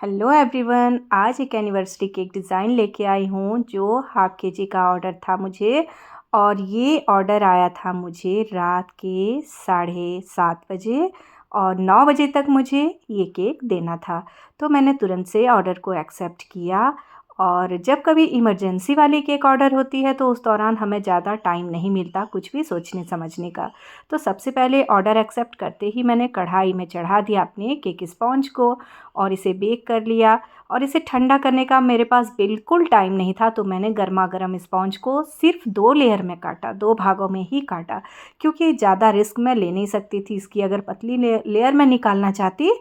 Hello everyone, आज एक anniversary cake design लेके आई हूँ जो हाफ़ केजी का ऑर्डर था मुझे। और ये ऑर्डर आया था मुझे रात के 7:30 बजे और 9 बजे तक मुझे ये केक देना था। तो मैंने तुरंत से ऑर्डर को एक्सेप्ट किया। और जब कभी इमरजेंसी वाली केक ऑर्डर होती है तो उस दौरान हमें ज़्यादा टाइम नहीं मिलता कुछ भी सोचने समझने का। तो सबसे पहले ऑर्डर एक्सेप्ट करते ही मैंने कढ़ाई में चढ़ा दिया अपने केक स्पॉन्ज को और इसे बेक कर लिया। और इसे ठंडा करने का मेरे पास बिल्कुल टाइम नहीं था, तो मैंने गर्मा गर्म स्पॉन्ज को सिर्फ 2 लेयर में काटा, 2 भागों में ही काटा, क्योंकि ज़्यादा रिस्क मैं ले नहीं सकती थी इसकी। अगर पतली लेयर में निकालना चाहती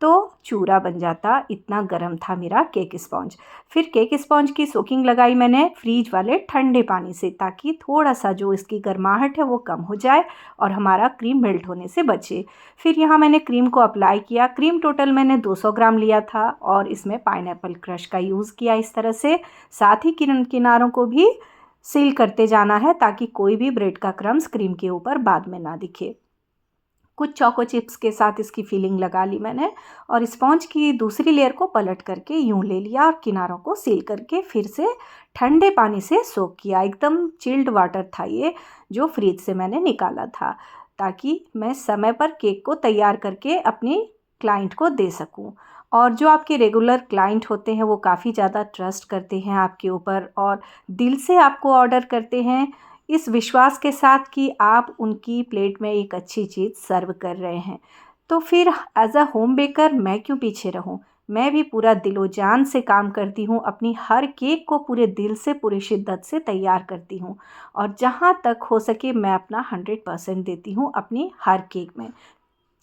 तो चूरा बन जाता, इतना गर्म था मेरा केक स्पॉन्ज। फिर केक स्पॉन्ज की सोकिंग लगाई मैंने फ्रीज वाले ठंडे पानी से, ताकि थोड़ा सा जो इसकी गर्माहट है वो कम हो जाए और हमारा क्रीम मेल्ट होने से बचे। फिर यहाँ मैंने क्रीम को अप्लाई किया। क्रीम टोटल मैंने 200 ग्राम लिया था और इसमें पाइनएप्पल क्रश का यूज़ किया इस तरह से। साथ ही किनारों को भी सील करते जाना है ताकि कोई भी ब्रेड का क्रम्स क्रीम के ऊपर बाद में ना दिखे। कुछ चोको चिप्स के साथ इसकी फिलिंग लगा ली मैंने और स्पॉन्ज की दूसरी लेयर को पलट करके यूं ले लिया और किनारों को सील करके फिर से ठंडे पानी से सोक किया। एकदम चिल्ड वाटर था ये, जो फ्रिज से मैंने निकाला था, ताकि मैं समय पर केक को तैयार करके अपनी क्लाइंट को दे सकूं। और जो आपके रेगुलर क्लाइंट होते हैं वो काफ़ी ज़्यादा ट्रस्ट करते हैं आपके ऊपर और दिल से आपको ऑर्डर करते हैं, इस विश्वास के साथ कि आप उनकी प्लेट में एक अच्छी चीज़ सर्व कर रहे हैं। तो फिर एज अ होम बेकर मैं क्यों पीछे रहूं? मैं भी पूरा दिलो जान से काम करती हूँ, अपनी हर केक को पूरे दिल से पूरी शिद्दत से तैयार करती हूँ और जहाँ तक हो सके मैं अपना 100% देती हूँ अपनी हर केक में,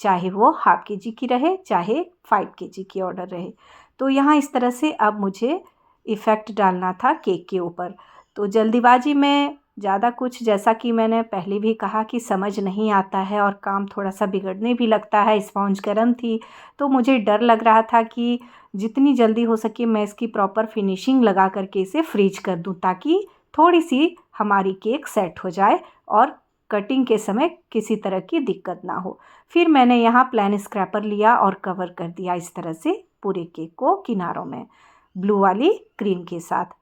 चाहे वो हाफ़ केजी की रहे चाहे 5 केजी की ऑर्डर रहे। तो यहाँ इस तरह से अब मुझे इफ़ेक्ट डालना था केक के ऊपर। तो जल्दीबाजी में ज़्यादा कुछ, जैसा कि मैंने पहले भी कहा, कि समझ नहीं आता है और काम थोड़ा सा बिगड़ने भी लगता है। स्पॉन्ज गर्म थी तो मुझे डर लग रहा था कि जितनी जल्दी हो सके मैं इसकी प्रॉपर फिनिशिंग लगा करके इसे फ्रीज कर दूं, ताकि थोड़ी सी हमारी केक सेट हो जाए और कटिंग के समय किसी तरह की दिक्कत ना हो। फिर मैंने यहाँ प्लान स्क्रैपर लिया और कवर कर दिया इस तरह से पूरे केक को किनारों में ब्लू वाली क्रीम के साथ।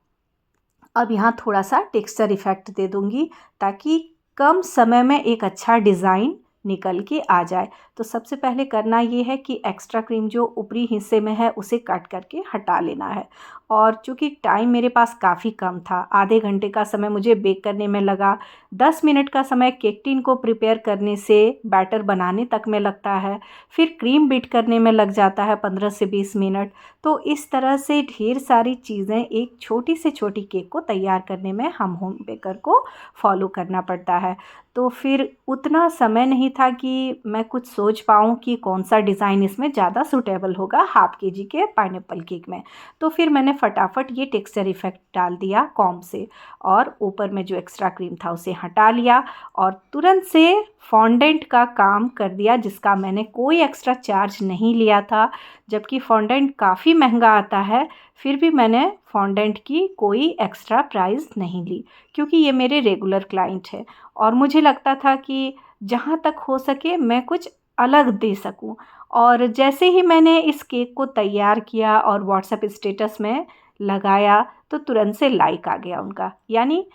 अब यहाँ थोड़ा सा टेक्सचर इफ़ेक्ट दे दूँगी ताकि कम समय में एक अच्छा डिज़ाइन निकल के आ जाए। तो सबसे पहले करना ये है कि एक्स्ट्रा क्रीम जो ऊपरी हिस्से में है उसे कट करके हटा लेना है। और चूँकि टाइम मेरे पास काफ़ी कम था, आधे घंटे का समय मुझे बेक करने में लगा, 10 मिनट का समय केक टिन को प्रिपेयर करने से बैटर बनाने तक में लगता है, फिर क्रीम बीट करने में लग जाता है 15 से 20 मिनट। तो इस तरह से ढेर सारी चीज़ें एक छोटी से छोटी केक को तैयार करने में हम होम बेकर को फॉलो करना पड़ता है। तो फिर उतना समय नहीं था कि मैं कुछ सोच पाऊँ कि कौन सा डिज़ाइन इसमें ज़्यादा सूटेबल होगा हाफ़ केजी के पाइनएप्पल केक में। तो फिर मैंने फटाफट ये टेक्सचर इफ़ेक्ट डाल दिया कॉम्ब से और ऊपर में जो एक्स्ट्रा क्रीम था उसे हटा लिया और तुरंत से फॉन्डेंट का काम कर दिया, जिसका मैंने कोई एक्स्ट्रा चार्ज नहीं लिया था। जबकि फॉन्डेंट काफ़ी महंगा आता है, फिर भी मैंने फॉन्डेंट की कोई एक्स्ट्रा प्राइस नहीं ली, क्योंकि ये मेरे रेगुलर क्लाइंट है और मुझे लगता था कि जहाँ तक हो सके मैं कुछ अलग दे सकूं। और जैसे ही मैंने इस केक को तैयार किया और व्हाट्सएप स्टेटस में लगाया तो तुरंत से लाइक आ गया उनका, यानी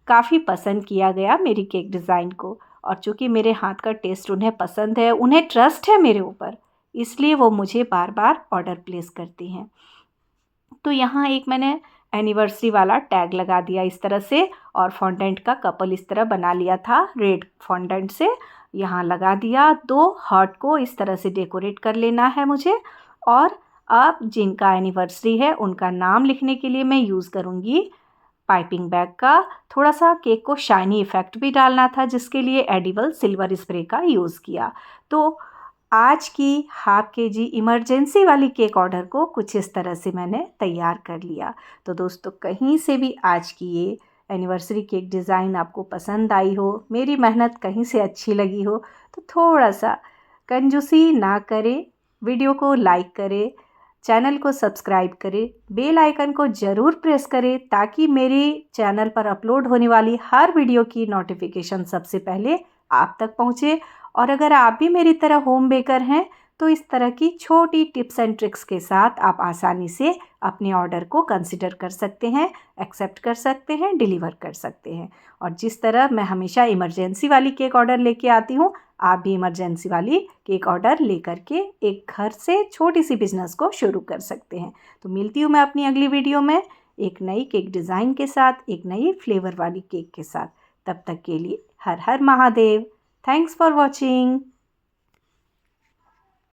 काफ़ी पसंद किया गया मेरी केक डिज़ाइन को। और चूँकि मेरे हाथ का टेस्ट उन्हें पसंद है, उन्हें ट्रस्ट है मेरे ऊपर, इसलिए वो मुझे बार बार ऑर्डर प्लेस करती हैं। तो यहाँ एक मैंने एनिवर्सरी वाला टैग लगा दिया इस तरह से और फॉन्डेंट का कपल इस तरह बना लिया था रेड फॉन्डेंट से, यहाँ लगा दिया। 2 हार्ट को इस तरह से डेकोरेट कर लेना है मुझे। और अब जिनका एनिवर्सरी है उनका नाम लिखने के लिए मैं यूज़ करूँगी पाइपिंग बैग का। थोड़ा सा केक को शाइनी इफ़ेक्ट भी डालना था, जिसके लिए एडिबल सिल्वर स्प्रे का यूज़ किया। तो आज की हाफ़ केजी इमरजेंसी वाली केक ऑर्डर को कुछ इस तरह से मैंने तैयार कर लिया। तो दोस्तों, कहीं से भी आज की ये एनिवर्सरी केक डिज़ाइन आपको पसंद आई हो, मेरी मेहनत कहीं से अच्छी लगी हो, तो थोड़ा सा कंजूसी ना करें, वीडियो को लाइक करें, चैनल को सब्सक्राइब करें, बेल आइकन को ज़रूर प्रेस करें, ताकि मेरे चैनल पर अपलोड होने वाली हर वीडियो की नोटिफिकेशन सबसे पहले आप तक पहुँचे। और अगर आप भी मेरी तरह होम बेकर हैं तो इस तरह की छोटी टिप्स एंड ट्रिक्स के साथ आप आसानी से अपने ऑर्डर को कंसिडर कर सकते हैं, एक्सेप्ट कर सकते हैं, डिलीवर कर सकते हैं। और जिस तरह मैं हमेशा इमरजेंसी वाली केक ऑर्डर लेके आती हूँ, आप भी इमरजेंसी वाली केक ऑर्डर लेकर के एक घर से छोटी सी बिजनेस को शुरू कर सकते हैं। तो मिलती हूँ मैं अपनी अगली वीडियो में एक नई केक डिज़ाइन के साथ, एक नई फ्लेवर वाली केक के साथ। तब तक के लिए हर हर महादेव। Thanks for watching.